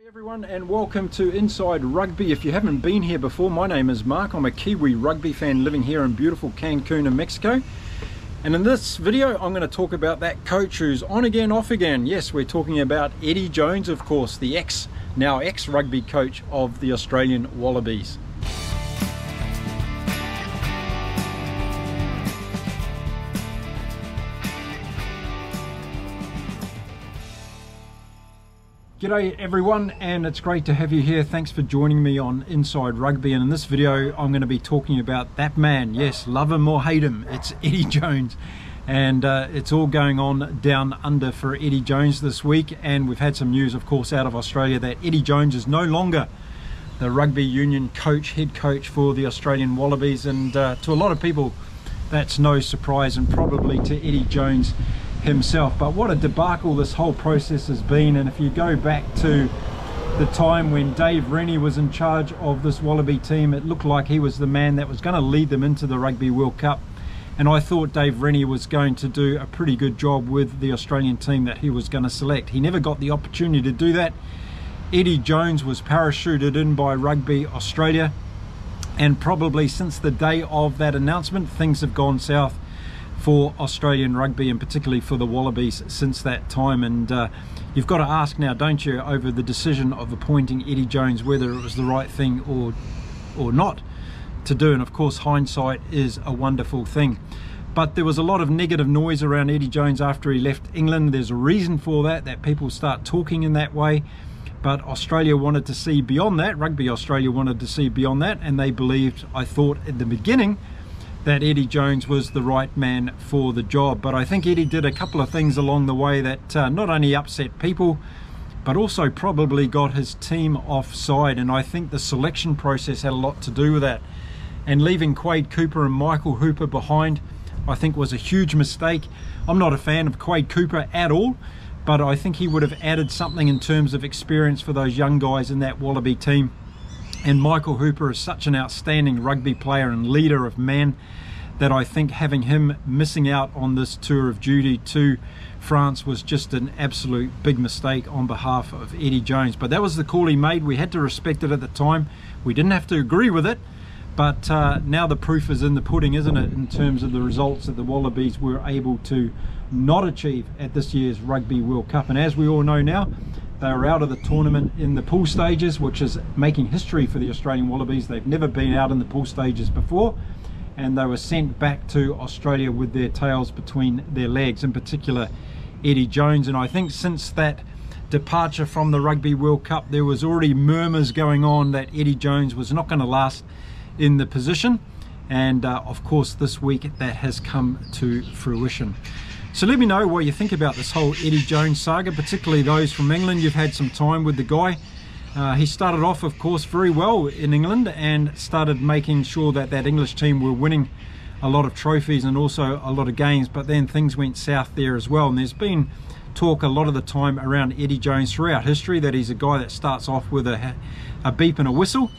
Everyone, and welcome to Inside Rugby. If you haven't been here before, my name is Mark. I'm a Kiwi rugby fan living here in beautiful Cancun in Mexico. And in this video I'm going to talk about that coach who's on again, off again. Yes, we're talking about Eddie Jones, of course, the now ex-rugby coach of the Australian Wallabies. G'day everyone, and it's great to have you here. Thanks for joining me on Inside Rugby, and in this video I'm going to be talking about that man. Yes, love him or hate him, it's Eddie Jones. And it's all going on down under for Eddie Jones this week, and we've had some news of course out of Australia that Eddie Jones is no longer the rugby union coach, head coach for the Australian Wallabies, and to a lot of people that's no surprise, and probably to Eddie Jones himself. But what a debacle this whole process has been. And if you go back to the time when Dave Rennie was in charge of this Wallaby team, it looked like he was the man that was going to lead them into the Rugby World Cup, and I thought Dave Rennie was going to do a pretty good job with the Australian team that he was going to select. He never got the opportunity to do that. Eddie Jones was parachuted in by Rugby Australia, and probably since the day of that announcement things have gone south for Australian rugby, and particularly for the Wallabies since that time. And you've got to ask now, don't you, over the decision of appointing Eddie Jones, whether it was the right thing or not to do. And of course hindsight is a wonderful thing, but there was a lot of negative noise around Eddie Jones after he left England. There's a reason for that people start talking in that way, but Australia wanted to see beyond that. Rugby Australia wanted to see beyond that, and they believed, I thought at the beginning, that Eddie Jones was the right man for the job. But I think Eddie did a couple of things along the way that not only upset people, but also probably got his team offside. And I think the selection process had a lot to do with that. And leaving Quade Cooper and Michael Hooper behind, I think was a huge mistake. I'm not a fan of Quade Cooper at all, but I think he would have added something in terms of experience for those young guys in that Wallaby team. And Michael Hooper is such an outstanding rugby player and leader of men that I think having him missing out on this tour of duty to France was just an absolute big mistake on behalf of Eddie Jones. But that was the call he made. We had to respect it at the time. We didn't have to agree with it, but now the proof is in the pudding, isn't it, in terms of the results that the Wallabies were able to not achieve at this year's Rugby World Cup. And as we all know now, they are out of the tournament in the pool stages, which is making history for the Australian Wallabies. They've never been out in the pool stages before, and they were sent back to Australia with their tails between their legs, in particular Eddie Jones. And I think since that departure from the Rugby World Cup, there was already murmurs going on that Eddie Jones was not going to last in the position, and of course this week that has come to fruition. So let me know what you think about this whole Eddie Jones saga, particularly those from England. You've had some time with the guy. He started off, of course, very well in England and started making sure that that English team were winning a lot of trophies and also a lot of games, but then things went south there as well. And there's been talk a lot of the time around Eddie Jones throughout history that he's a guy that starts off with a beep and a whistle,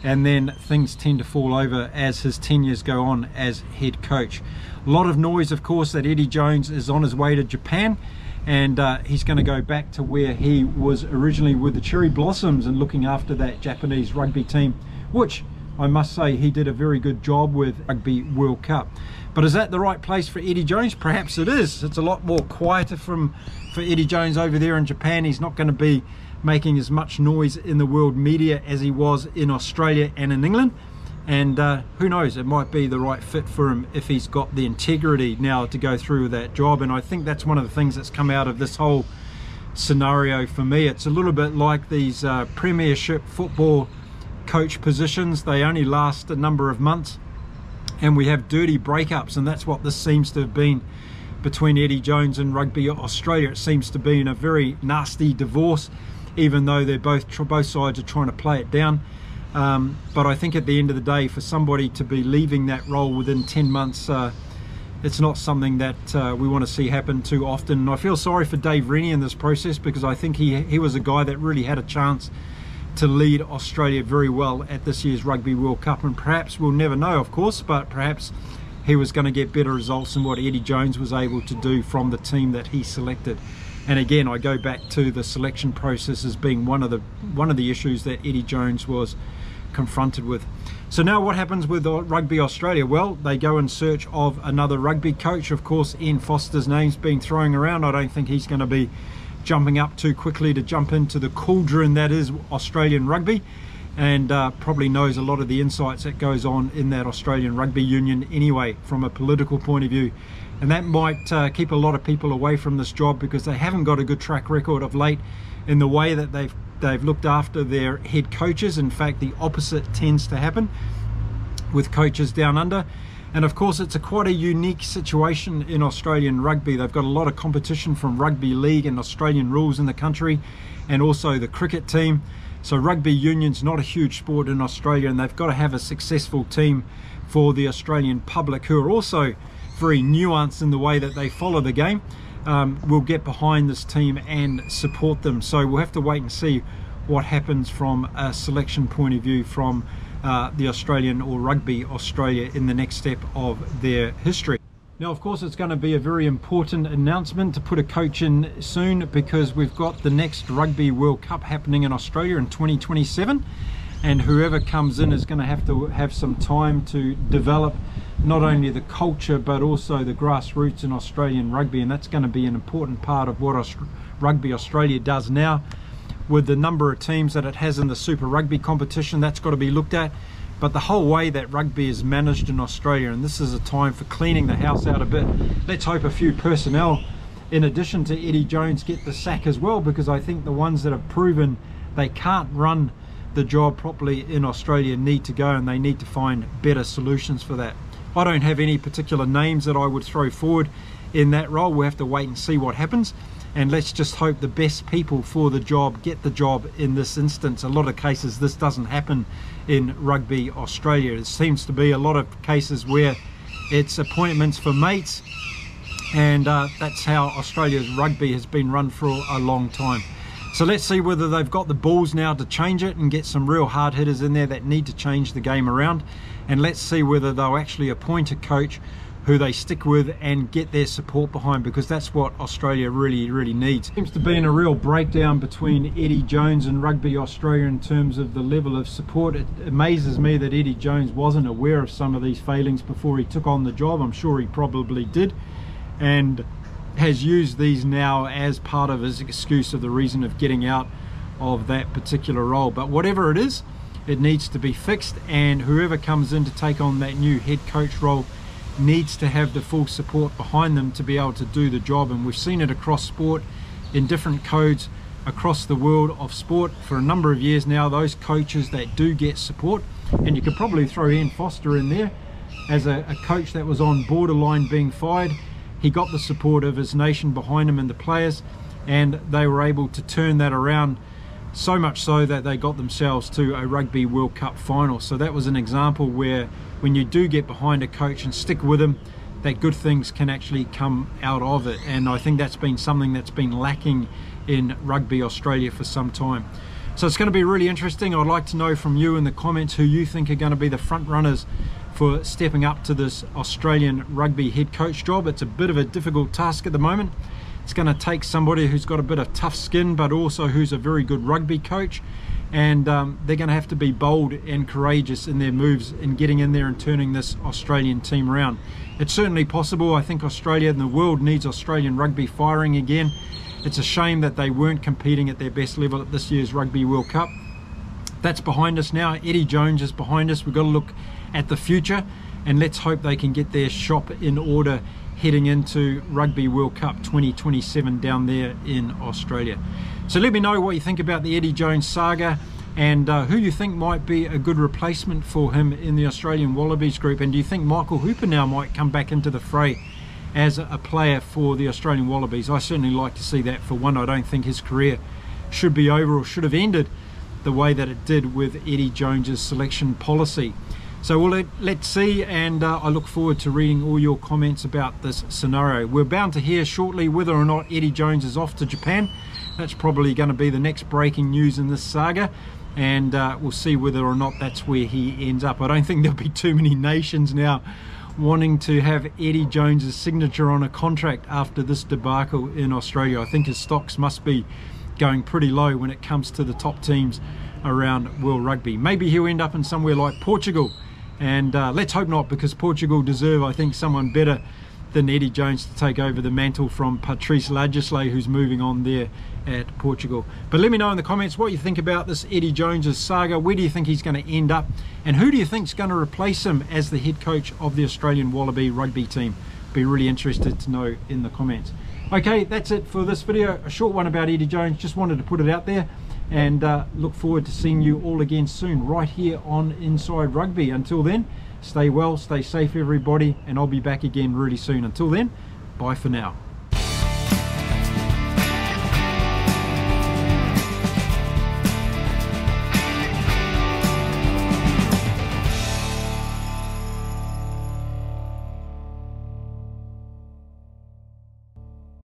and then things tend to fall over as his tenures go on as head coach. A lot of noise, of course, that Eddie Jones is on his way to Japan, and he's going to go back to where he was originally with the Cherry Blossoms and looking after that Japanese rugby team, which I must say he did a very good job with Rugby World Cup. But is that the right place for Eddie Jones? Perhaps it is. It's a lot more quieter for Eddie Jones over there in Japan. He's not going to be making as much noise in the world media as he was in Australia and in England. And who knows, it might be the right fit for him if he's got the integrity now to go through with that job. And I think that's one of the things that's come out of this whole scenario for me. It's a little bit like these premiership football coach positions. They only last a number of months, and we have dirty breakups, and that's what this seems to have been between Eddie Jones and Rugby Australia. It seems to be in a very nasty divorce, even though they're both sides are trying to play it down. But I think at the end of the day, for somebody to be leaving that role within 10 months, it's not something that we want to see happen too often. And I feel sorry for Dave Rennie in this process, because I think he was a guy that really had a chance to lead Australia very well at this year's Rugby World Cup. And perhaps, we'll never know of course, but perhaps he was going to get better results than what Eddie Jones was able to do from the team that he selected. And again, I go back to the selection process as being one of the issues that Eddie Jones was confronted with. So now what happens with Rugby Australia? Well, they go in search of another rugby coach. Of course, Ian Foster's name's been thrown around. I don't think he's going to be jumping up too quickly to jump into the cauldron that is Australian rugby, and probably knows a lot of the insights that goes on in that Australian Rugby Union anyway, from a political point of view. And that might keep a lot of people away from this job, because they haven't got a good track record of late in the way that they've looked after their head coaches. In fact, the opposite tends to happen with coaches down under. And of course, it's quite a unique situation in Australian rugby. They've got a lot of competition from rugby league and Australian rules in the country, and also the cricket team. So rugby union's not a huge sport in Australia, and they've got to have a successful team for the Australian public, who are also very nuanced in the way that they follow the game. Will get behind this team and support them. So we'll have to wait and see what happens from a selection point of view from the Australian or Rugby Australia in the next step of their history. Now, of course, it's going to be a very important announcement to put a coach in soon, because we've got the next Rugby World Cup happening in Australia in 2027, and whoever comes in is going to have some time to develop not only the culture but also the grassroots in Australian rugby. And that's going to be an important part of what Rugby Australia does now. With the number of teams that it has in the Super Rugby competition, that's got to be looked at. But the whole way that rugby is managed in Australia, and this is a time for cleaning the house out a bit. Let's hope a few personnel, in addition to Eddie Jones, get the sack as well, because I think the ones that have proven they can't run the job properly in Australia need to go, and they need to find better solutions for that. I don't have any particular names that I would throw forward in that role. We'll have to wait and see what happens, and let's just hope the best people for the job get the job in this instance. A lot of cases this doesn't happen in Rugby Australia. It seems to be a lot of cases where it's appointments for mates, and that's how Australia's rugby has been run for a long time. So let's see whether they've got the balls now to change it and get some real hard hitters in there that need to change the game around. And let's see whether they'll actually appoint a coach who they stick with and get their support behind, because that's what Australia really needs. Seems to be in a real breakdown between Eddie Jones and Rugby Australia in terms of the level of support. It amazes me that Eddie Jones wasn't aware of some of these failings before he took on the job. I'm sure he probably did, and has used these now as part of his excuse of the reason of getting out of that particular role. But whatever it is, it needs to be fixed, and whoever comes in to take on that new head coach role needs to have the full support behind them to be able to do the job. And we've seen it across sport in different codes across the world of sport for a number of years now, those coaches that do get support. And you could probably throw Ian Foster in there as a coach that was on borderline being fired. He got the support of his nation behind him and the players, and they were able to turn that around, so much so that they got themselves to a Rugby World Cup final. So that was an example where when you do get behind a coach and stick with him, that good things can actually come out of it. And I think that's been something that's been lacking in Rugby Australia for some time. So it's going to be really interesting. I'd like to know from you in the comments who you think are going to be the front runners for stepping up to this Australian rugby head coach job. It's a bit of a difficult task at the moment. It's going to take somebody who's got a bit of tough skin, but also who's a very good rugby coach. And they're going to have to be bold and courageous in their moves in getting in there and turning this Australian team around. It's certainly possible. I think Australia and the world needs Australian rugby firing again. It's a shame that they weren't competing at their best level at this year's Rugby World Cup. That's behind us now. Eddie Jones is behind us. We've got to look at the future, and let's hope they can get their shop in order heading into Rugby World Cup 2027 down there in Australia. So let me know what you think about the Eddie Jones saga, and who you think might be a good replacement for him in the Australian Wallabies group. And do you think Michael Hooper now might come back into the fray as a player for the Australian Wallabies? I certainly like to see that. For one, I don't think his career should be over or should have ended the way that it did with Eddie Jones's selection policy. So let's see, and I look forward to reading all your comments about this scenario. We're bound to hear shortly whether or not Eddie Jones is off to Japan. That's probably going to be the next breaking news in this saga, and we'll see whether or not that's where he ends up. I don't think there'll be too many nations now wanting to have Eddie Jones's signature on a contract after this debacle in Australia. I think his stocks must be going pretty low when it comes to the top teams around World Rugby. Maybe he'll end up in somewhere like Portugal, and let's hope not, because Portugal deserve, I think, someone better than Eddie Jones to take over the mantle from Patrice Legislay, who's moving on there at Portugal. But let me know in the comments what you think about this Eddie Jones's saga. Where do you think he's going to end up, and who do you think is going to replace him as the head coach of the Australian Wallaby rugby team? Be really interested to know in the comments. Okay, that's it for this video, a short one about Eddie Jones. Just wanted to put it out there, and look forward to seeing you all again soon right here on Inside Rugby. Until then, stay well, stay safe everybody, and I'll be back again really soon. Until then, bye for now.